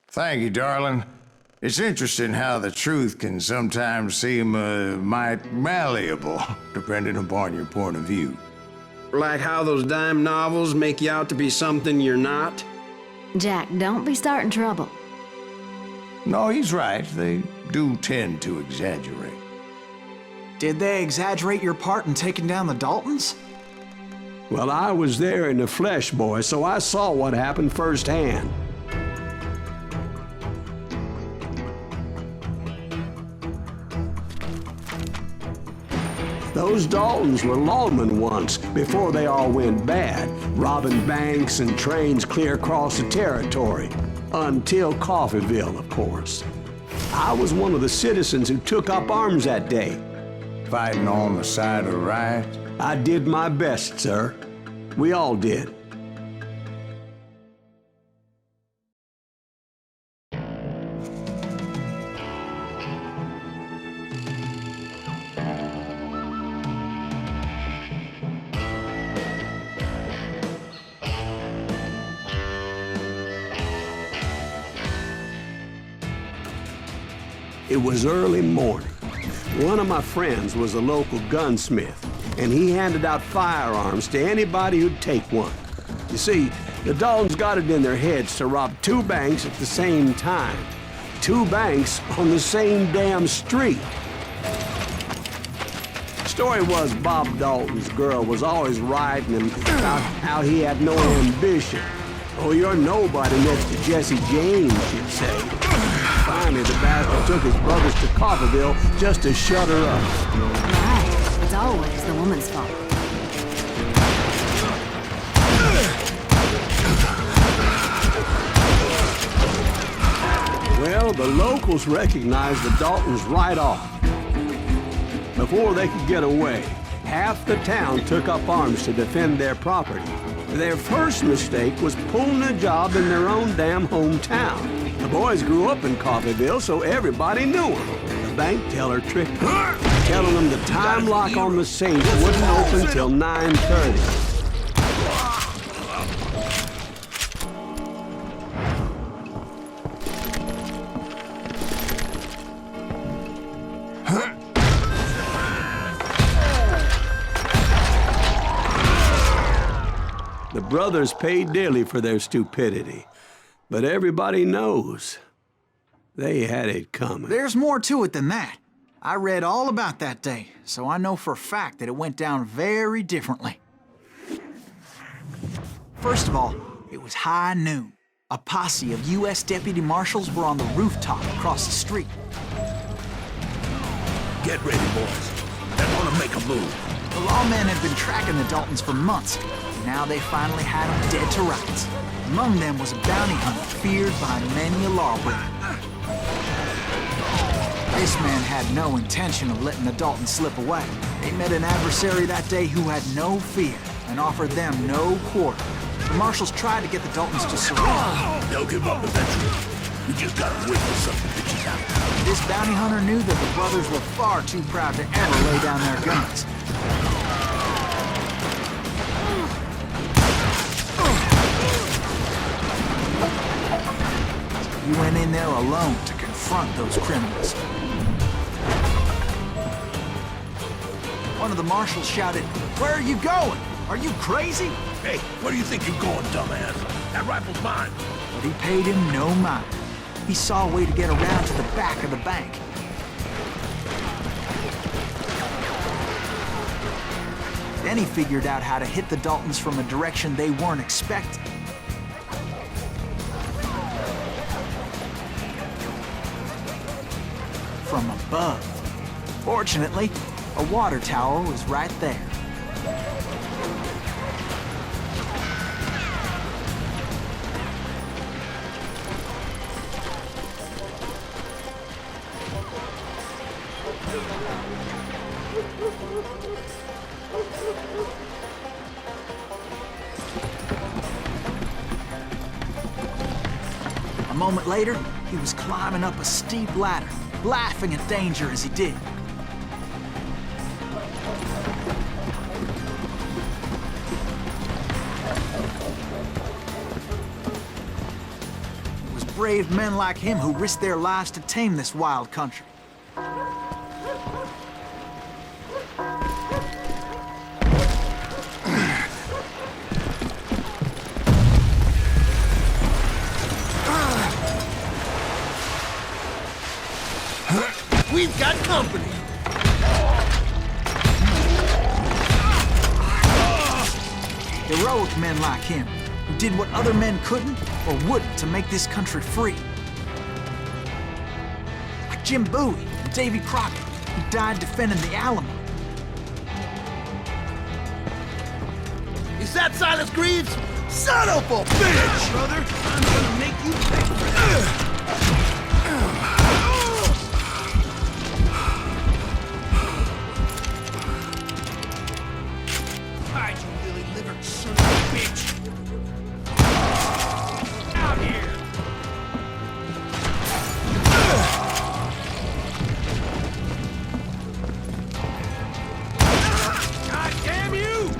Thank you, darling. It's interesting how the truth can sometimes seem might malleable, depending upon your point of view. Like how those dime novels make you out to be something you're not? Jack, don't be starting trouble. No, he's right. They do tend to exaggerate. Did they exaggerate your part in taking down the Daltons? Well, I was there in the flesh, boy, so I saw what happened firsthand. Those Daltons were lawmen once, before they all went bad, robbing banks and trains clear across the territory. Until Coffeeville, of course. I was one of the citizens who took up arms that day. Fighting on the side of right? I did my best, sir. We all did. It was early morning. One of my friends was a local gunsmith, and he handed out firearms to anybody who'd take one. You see, the Daltons got it in their heads to rob 2 banks at the same time. 2 banks on the same damn street. Story was Bob Dalton's girl was always riding him about how he had no ambition. Oh, you're nobody next to Jesse James, she'd say. Finally, the bastard took his brothers to Coffeeville just to shut her up. Right. It's always the woman's fault. Well, the locals recognized the Daltons right off. Before they could get away, half the town took up arms to defend their property. Their first mistake was pulling a job in their own damn hometown. The boys grew up in Coffeeville, so everybody knew them. The bank teller tricked them, telling them the time lock on the safe wouldn't open till 9:30. The brothers paid dearly for their stupidity, but everybody knows they had it coming. There's more to it than that. I read all about that day, so I know for a fact that it went down very differently. First of all, it was high noon. A posse of U.S. deputy marshals were on the rooftop across the street. Get ready, boys. They're gonna make a move. The lawmen had been tracking the Daltons for months. Now they finally had them dead to rights. Among them was a bounty hunter feared by many a lawbreaker. This man had no intention of letting the Daltons slip away. They met an adversary that day who had no fear and offered them no quarter. The marshals tried to get the Daltons to surrender. They'll give up eventually. We just gotta wait for something to bitches out. This bounty hunter knew that the brothers were far too proud to ever lay down their guns. He went in there alone to confront those criminals. One of the marshals shouted, "Where are you going? Are you crazy?" Hey, where do you think you're going, dumbass? That rifle's mine. But he paid him no mind. He saw a way to get around to the back of the bank. Then he figured out how to hit the Daltons from a direction they weren't expecting. From above. Fortunately, a water tower was right there. A moment later, he was climbing up a steep ladder, laughing at danger as he did. It was brave men like him who risked their lives to tame this wild country. We've got company. Heroic men like him, who did what other men couldn't or wouldn't to make this country free. Like Jim Bowie and Davy Crockett, who died defending the Alamo. Is that Silas Greaves? Son of a bitch! Brother, I'm gonna make you pay for that. Hide, you lily-livered son of a bitch! Out here! God damn you!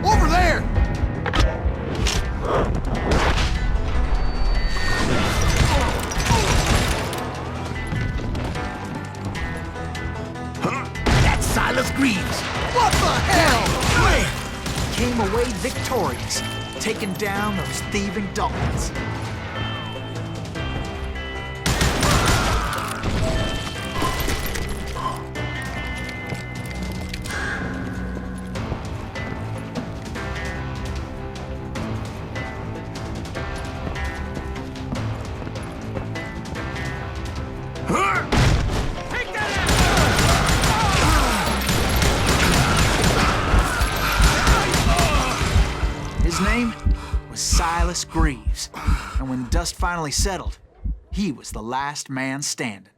Over there! That's Silas Greaves! What the hell? Wait! Came away victorious, taking down those thieving Daltons. Take that His name was Silas Greaves, and when the dust finally settled, he was the last man standing.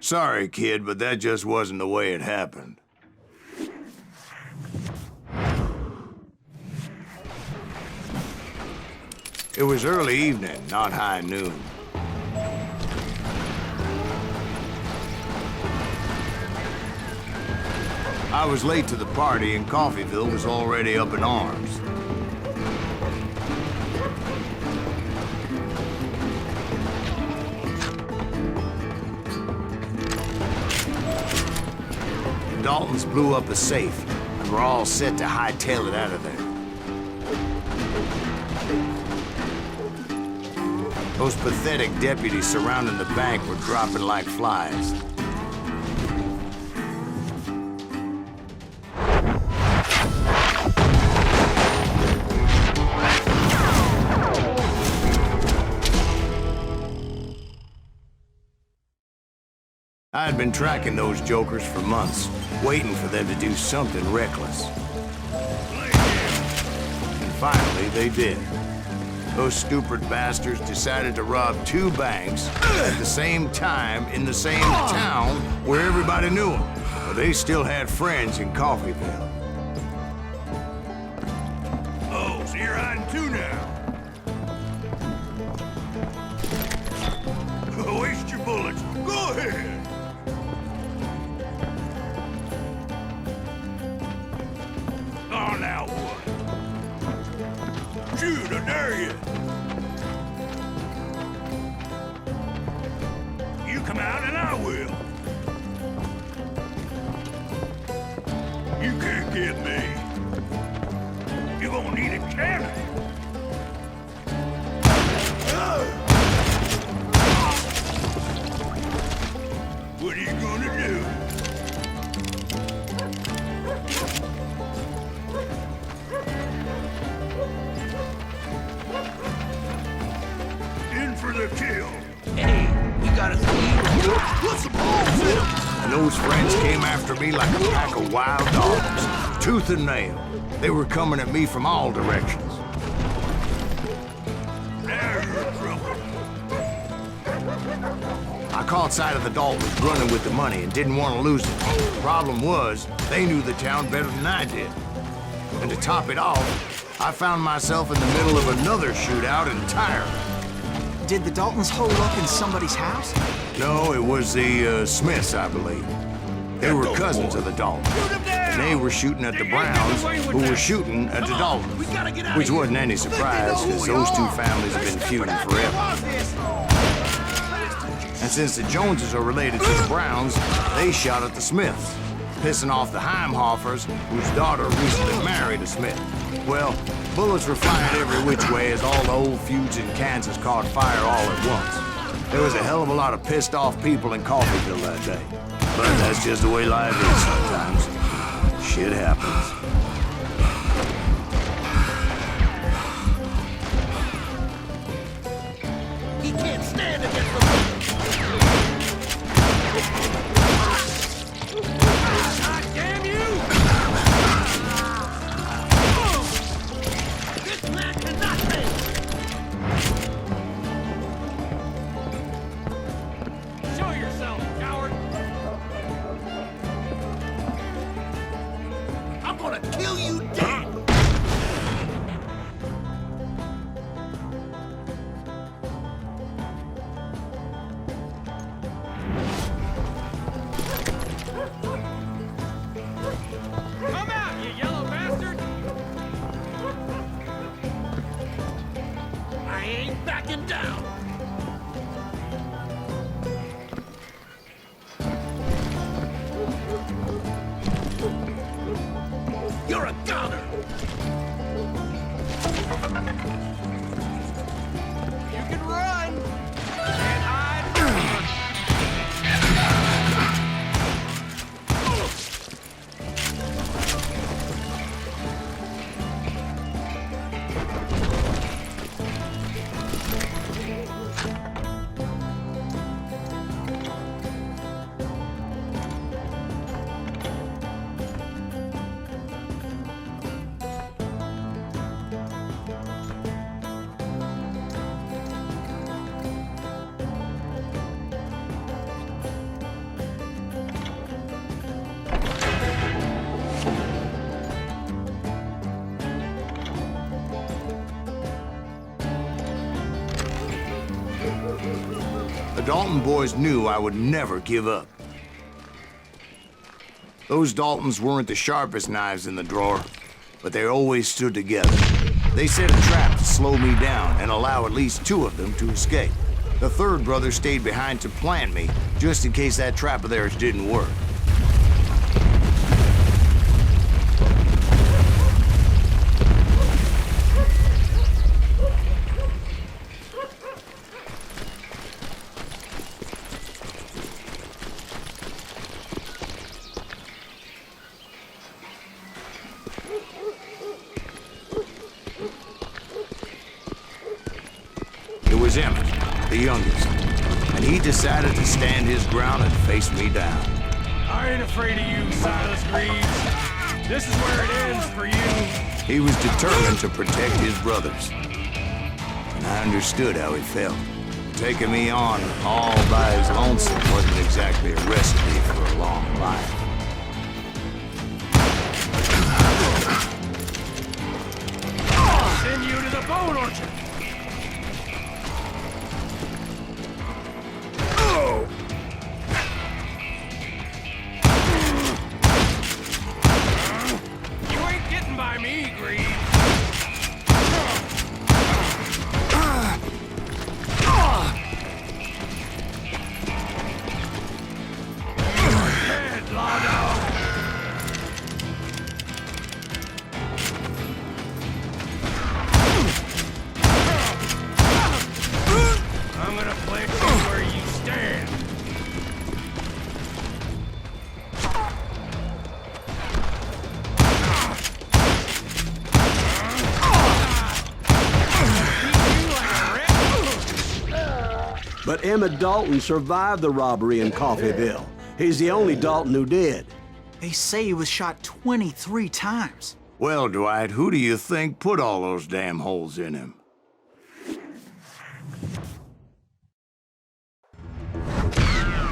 Sorry, kid, but that just wasn't the way it happened. It was early evening, not high noon. I was late to the party, and Coffeyville was already up in arms. The Daltons blew up a safe, and were all set to hightail it out of there. Those pathetic deputies surrounding the bank were dropping like flies. I had been tracking those jokers for months, waiting for them to do something reckless. And finally, they did. Those stupid bastards decided to rob two banks at the same time in the same town where everybody knew them. But they still had friends in Coffeyville. Oh, so you're hiding too now. Waste your bullets. Go ahead. Oh, now what? Shoot, I dare you. You come out and I will. You can't get me. You're gonna need a cannon. What are you gonna do? In for the kill. Hey, we got a thief. Put some holes in him. And those friends came after me like a pack of wild dogs, tooth and nail. They were coming at me from all directions. Now you're in trouble. I caught sight of the Daltons running with the money and didn't want to lose it. The problem was, they knew the town better than I did. And to top it off, I found myself in the middle of another shootout entirely. Did the Daltons hole up in somebody's house? No, it was the Smiths, I believe. They were cousins of the Daltons. And they were shooting at the Browns, who were shooting at the Daltons. Which wasn't any surprise, because those two families have been feuding forever. And since the Joneses are related to the Browns, they shot at the Smiths, pissing off the Heimhoffers, whose daughter recently married a Smith. Well, bullets were flying every which way as all the old feuds in Kansas caught fire all at once. There was a hell of a lot of pissed off people in Coffeyville that day. But that's just the way life is sometimes. Shit happens. He can't stand against the... God damn you! This man cannot take! Show yourself, coward! I'm gonna kill you dead! Come out, you yellow bastard! I ain't backing down! You're a goner! You can run! Can't hide! The Dalton boys knew I would never give up. Those Daltons weren't the sharpest knives in the drawer, but they always stood together. They set a trap to slow me down and allow at least two of them to escape. The third brother stayed behind to plant me, just in case that trap of theirs didn't work. It was Emmett, the youngest, and he decided to stand his ground and face me down. I ain't afraid of you, Silas Greaves. This is where it ends for you. He was determined to protect his brothers, and I understood how he felt. Taking me on all by his lonesome wasn't exactly a recipe for a long life. I'll send you to the bone orchard. You ain't getting by me, Greaves. Head, law dog. I'm gonna place you where you stand. But Emmett Dalton survived the robbery in Coffeyville. He's the only Dalton who did. They say he was shot 23 times. Well, Dwight, who do you think put all those damn holes in him?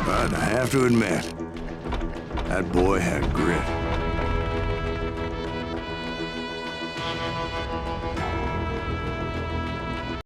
But I have to admit, that boy had grit.